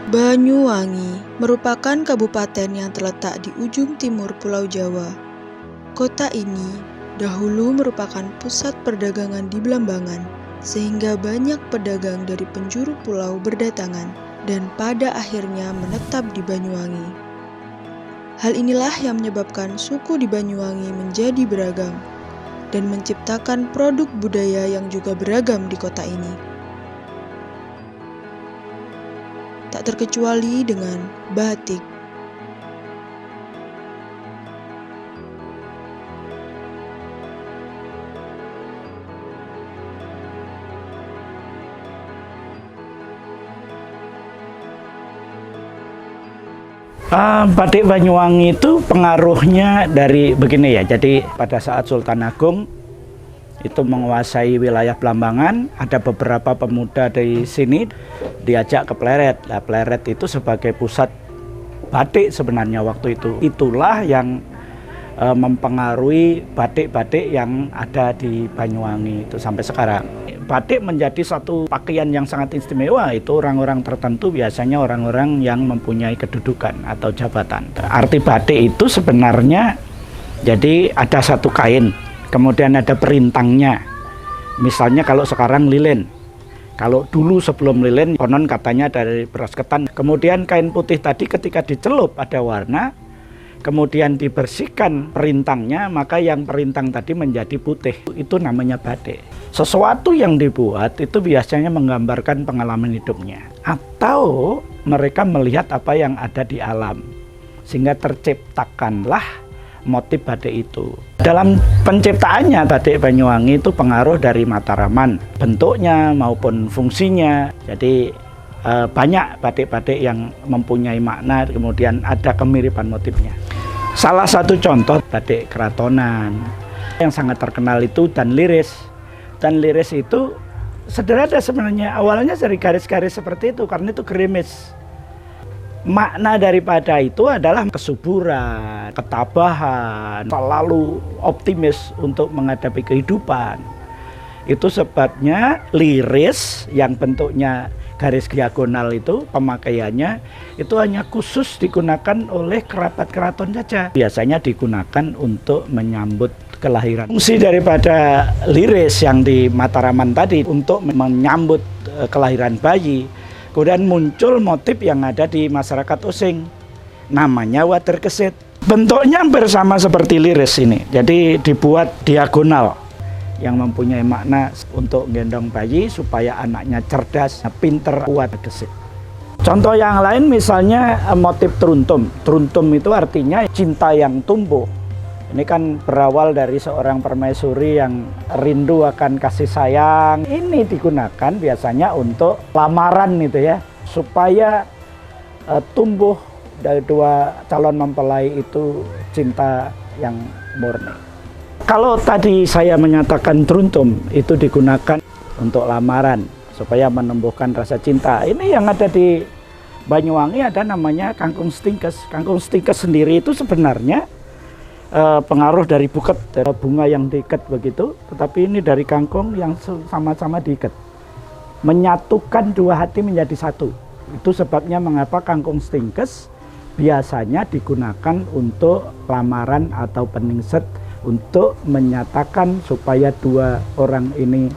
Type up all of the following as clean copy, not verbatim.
Banyuwangi merupakan kabupaten yang terletak di ujung timur Pulau Jawa. Kota ini dahulu merupakan pusat perdagangan di Blambangan, sehingga banyak pedagang dari penjuru pulau berdatangan dan pada akhirnya menetap di Banyuwangi. Hal inilah yang menyebabkan suku di Banyuwangi menjadi beragam dan menciptakan produk budaya yang juga beragam di kota ini. Tak terkecuali dengan batik. Batik Banyuwangi itu pengaruhnya dari begini ya. Jadi pada saat Sultan Agung itu menguasai wilayah Blambangan, ada beberapa pemuda dari sini diajak ke Pleret. Nah, Pleret itu sebagai pusat batik sebenarnya waktu itu. Itulah yang mempengaruhi batik-batik yang ada di Banyuwangi itu sampai sekarang. Batik menjadi satu pakaian yang sangat istimewa, itu orang-orang tertentu, biasanya orang-orang yang mempunyai kedudukan atau jabatan. Arti batik itu sebenarnya jadi ada satu kain, kemudian ada perintangnya. Misalnya kalau sekarang lilin, kalau dulu sebelum lilin konon katanya dari beras ketan. Kemudian kain putih tadi ketika dicelup ada warna, kemudian dibersihkan perintangnya, maka yang perintang tadi menjadi putih. Itu namanya batik. Sesuatu yang dibuat itu biasanya menggambarkan pengalaman hidupnya, atau mereka melihat apa yang ada di alam, sehingga terciptakanlah motif batik itu. Dalam penciptaannya batik Banyuwangi itu pengaruh dari Mataraman, bentuknya maupun fungsinya. Jadi banyak batik-batik yang mempunyai makna, kemudian ada kemiripan motifnya. Salah satu contoh batik keratonan yang sangat terkenal itu dan liris. Dan liris itu sederhana sebenarnya, awalnya dari garis-garis seperti itu karena itu gerimis. Makna daripada itu adalah kesuburan, ketabahan, selalu optimis untuk menghadapi kehidupan. Itu sebabnya liris yang bentuknya garis diagonal itu pemakaiannya itu hanya khusus digunakan oleh kerabat keraton saja. Biasanya digunakan untuk menyambut kelahiran. Fungsi daripada liris yang di Mataraman tadi untuk menyambut kelahiran bayi. Kemudian muncul motif yang ada di masyarakat Osing, namanya water kesit. Bentuknya hampir sama seperti liris ini, jadi dibuat diagonal yang mempunyai makna untuk gendong bayi supaya anaknya cerdas, pinter, kuat gesit. Contoh yang lain misalnya motif truntum. Truntum itu artinya cinta yang tumbuh. Ini kan berawal dari seorang permaisuri yang rindu akan kasih sayang. Ini digunakan biasanya untuk lamaran itu ya, supaya tumbuh dari dua calon mempelai itu cinta yang murni. Kalau tadi saya menyatakan truntum itu digunakan untuk lamaran supaya menumbuhkan rasa cinta. Ini yang ada di Banyuwangi ada namanya kangkung stingkes. Kangkung stingkes sendiri itu sebenarnya pengaruh dari buket, dari bunga yang diikat begitu, tetapi ini dari kangkung yang sama-sama diikat, menyatukan dua hati menjadi satu. Itu sebabnya mengapa kangkung stingkes biasanya digunakan untuk lamaran atau peningset, untuk menyatakan supaya dua orang ini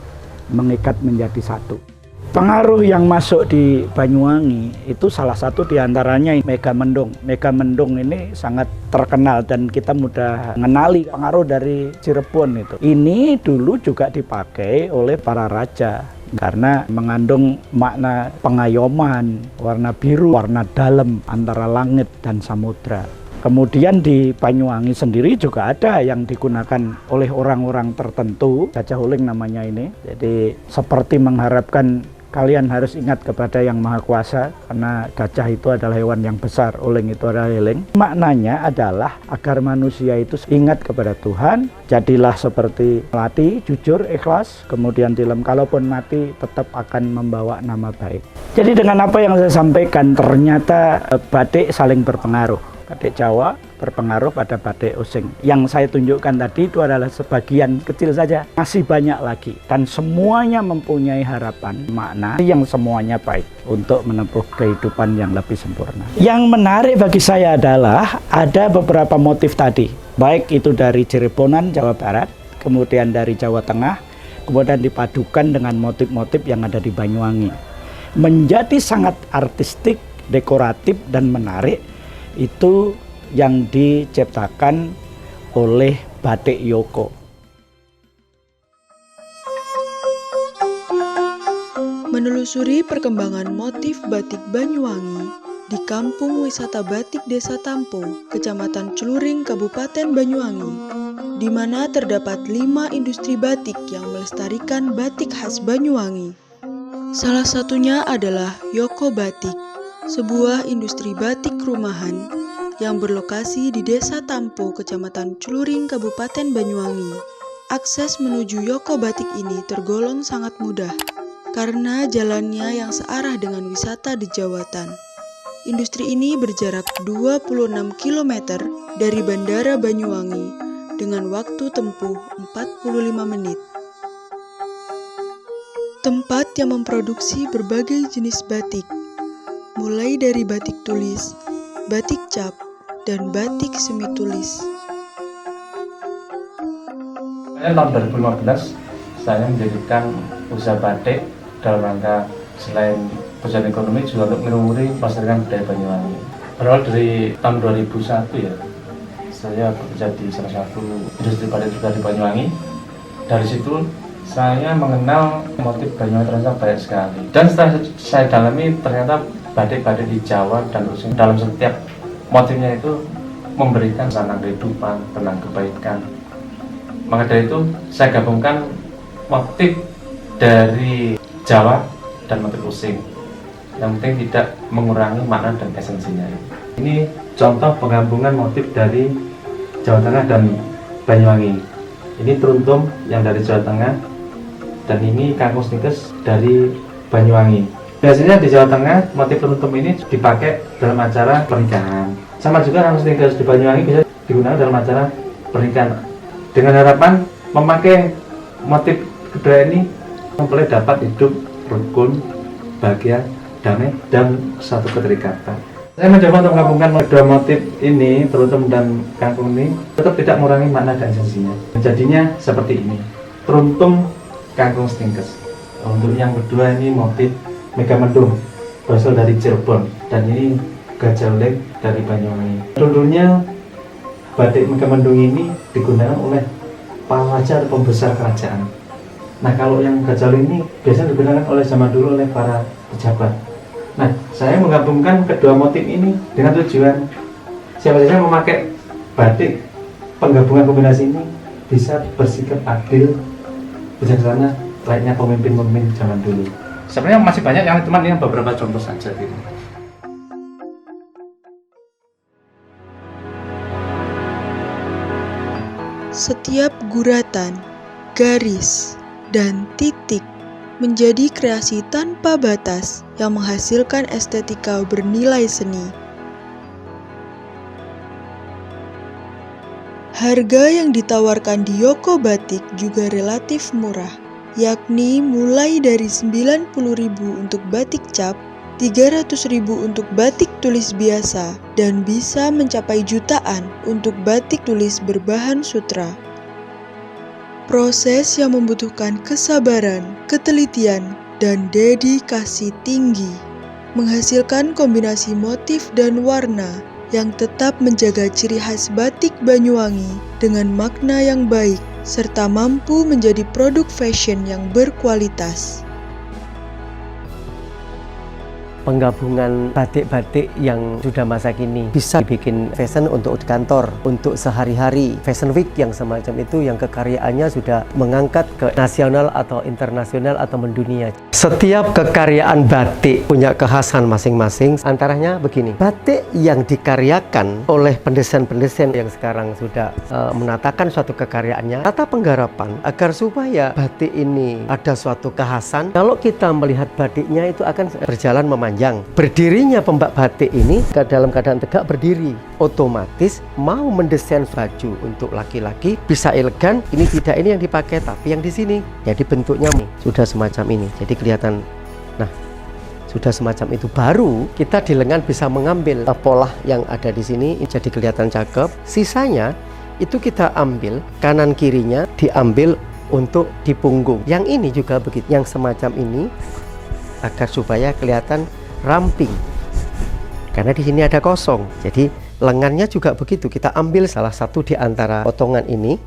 mengikat menjadi satu. Pengaruh yang masuk di Banyuwangi itu salah satu diantaranya Megamendung. Megamendung ini sangat terkenal dan kita mudah mengenali pengaruh dari Cirebon itu. Ini dulu juga dipakai oleh para raja karena mengandung makna pengayoman, warna biru, warna dalam antara langit dan samudra. Kemudian di Banyuwangi sendiri juga ada yang digunakan oleh orang-orang tertentu, Gajah Huling namanya ini. Jadi seperti mengharapkan kalian harus ingat kepada Yang Maha Kuasa, karena gajah itu adalah hewan yang besar, uling itu adalah heling. Maknanya adalah agar manusia itu ingat kepada Tuhan, jadilah seperti melati, jujur, ikhlas, kemudian dilem, kalaupun mati tetap akan membawa nama baik. Jadi dengan apa yang saya sampaikan, ternyata batik saling berpengaruh. Batik Jawa berpengaruh pada batik Osing. Yang saya tunjukkan tadi itu adalah sebagian kecil saja. Masih banyak lagi. Dan semuanya mempunyai harapan, makna yang semuanya baik untuk menempuh kehidupan yang lebih sempurna. Yang menarik bagi saya adalah ada beberapa motif tadi. Baik itu dari Cirebonan, Jawa Barat, kemudian dari Jawa Tengah, kemudian dipadukan dengan motif-motif yang ada di Banyuwangi. Menjadi sangat artistik, dekoratif, dan menarik. Itu yang diciptakan oleh Batik Yoko. Menelusuri perkembangan motif batik Banyuwangi di Kampung Wisata Batik Desa Tampo, Kecamatan Celuring, Kabupaten Banyuwangi, di mana terdapat 5 industri batik yang melestarikan batik khas Banyuwangi. Salah satunya adalah Yoko Batik, sebuah industri batik rumahan yang berlokasi di Desa Tampo, Kecamatan Celuring, Kabupaten Banyuwangi. Akses menuju Yoko Batik ini tergolong sangat mudah karena jalannya yang searah dengan wisata di Jawatan. Industri ini berjarak 26 km dari Bandara Banyuwangi dengan waktu tempuh 45 menit. Tempat yang memproduksi berbagai jenis batik, mulai dari batik tulis, batik cap, dan batik semi tulis. Tahun 2015 saya mendirikan usaha batik dalam rangka selain perjalanan ekonomi juga untuk melestarikan pelestarian budaya Banyuwangi. Berawal dari tahun 2001 ya, saya bekerja di salah satu industri batik juga di Banyuwangi. Dari situ saya mengenal motif Banyuwangi ternyata banyak sekali. Dan setelah saya dalami ternyata batik-batik di Jawa dan Osing dalam setiap motifnya itu memberikan sanang kehidupan, tenang kebaikan. Maka dari itu saya gabungkan motif dari Jawa dan motif Osing. Yang penting tidak mengurangi makna dan esensinya. Ini contoh penggabungan motif dari Jawa Tengah dan Banyuwangi. Ini teruntum yang dari Jawa Tengah dan ini kangkung snikes dari Banyuwangi. Biasanya di Jawa Tengah motif teruntum ini dipakai dalam acara pernikahan. Sama juga kangkung snikes di Banyuwangi bisa digunakan dalam acara pernikahan. Dengan harapan memakai motif kedua ini mempelai dapat hidup rukun, bahagia, damai, dan satu keterikatan. Saya mencoba untuk menggabungkan kedua motif ini, teruntum dan kangkung ini, tetap tidak mengurangi makna dan esensinya. Jadinya seperti ini, teruntum kangkung stingkes. Untuk yang kedua ini motif Megamendung, berasal dari Cirebon, dan ini Gajah Ulek dari Banyuwangi. Dulunya batik Megamendung ini digunakan oleh para raja atau pembesar kerajaan. Nah, kalau yang Gajah Ulek ini biasanya digunakan oleh zaman dulu oleh para pejabat. Nah, saya menggabungkan kedua motif ini dengan tujuan siapa saja memakai batik, penggabungan kombinasi ini bisa bersikap adil, bijaksana, layaknya pemimpin-pemimpin zaman dulu. Sebenarnya masih banyak yang cuma ini beberapa contoh saja gitu. Setiap guratan, garis, dan titik menjadi kreasi tanpa batas yang menghasilkan estetika bernilai seni. Harga yang ditawarkan di Yoko Batik juga relatif murah, yakni mulai dari 90.000 untuk batik cap, 300.000 untuk batik tulis biasa, dan bisa mencapai jutaan untuk batik tulis berbahan sutra. Proses yang membutuhkan kesabaran, ketelitian, dan dedikasi tinggi, menghasilkan kombinasi motif dan warna yang tetap menjaga ciri khas batik Banyuwangi dengan makna yang baik, serta mampu menjadi produk fashion yang berkualitas. Penggabungan batik-batik yang sudah masa kini bisa dibikin fashion untuk di kantor, untuk sehari-hari. Fashion Week yang semacam itu yang kekaryaannya sudah mengangkat ke nasional atau internasional atau mendunia. Setiap kekaryaan batik punya kekhasan masing-masing. Antaranya begini, batik yang dikaryakan oleh pendesain-pendesain yang sekarang sudah menatakan suatu kekaryaannya, tata penggarapan agar supaya batik ini ada suatu kekhasan. Kalau kita melihat batiknya itu akan berjalan memanjang. panjang. Berdirinya pembak batik ini dalam keadaan tegak berdiri, otomatis mau mendesain baju untuk laki-laki bisa elegan. Ini tidak ini yang dipakai, tapi yang di sini. Jadi bentuknya sudah semacam ini. Jadi kelihatan. Nah, sudah semacam itu. Baru kita di lengan bisa mengambil pola yang ada di sini jadi kelihatan cakep. Sisanya itu kita ambil kanan kirinya diambil untuk di punggung. Yang ini juga begitu, yang semacam ini agar supaya kelihatan ramping. Karena di sini ada kosong. Jadi lengannya juga begitu. Kita ambil salah satu di antara potongan ini.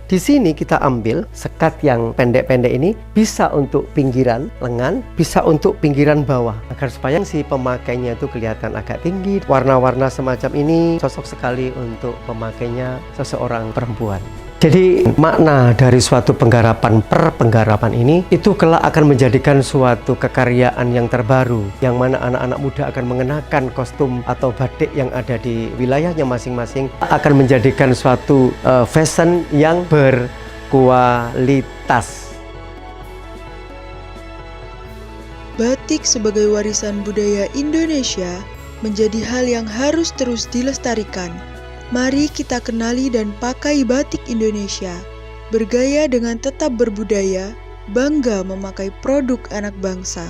Di sini kita ambil sekat yang pendek-pendek ini bisa untuk pinggiran lengan, bisa untuk pinggiran bawah agar supaya si pemakainya itu kelihatan agak tinggi. Warna-warna semacam ini cocok sekali untuk pemakainya seseorang perempuan. Jadi makna dari suatu penggarapan per penggarapan ini itu kelak akan menjadikan suatu kekaryaan yang terbaru, yang mana anak-anak muda akan mengenakan kostum atau batik yang ada di wilayahnya masing-masing, akan menjadikan suatu fashion yang berkualitas. Batik sebagai warisan budaya Indonesia menjadi hal yang harus terus dilestarikan. Mari kita kenali dan pakai batik Indonesia, bergaya dengan tetap berbudaya, bangga memakai produk anak bangsa.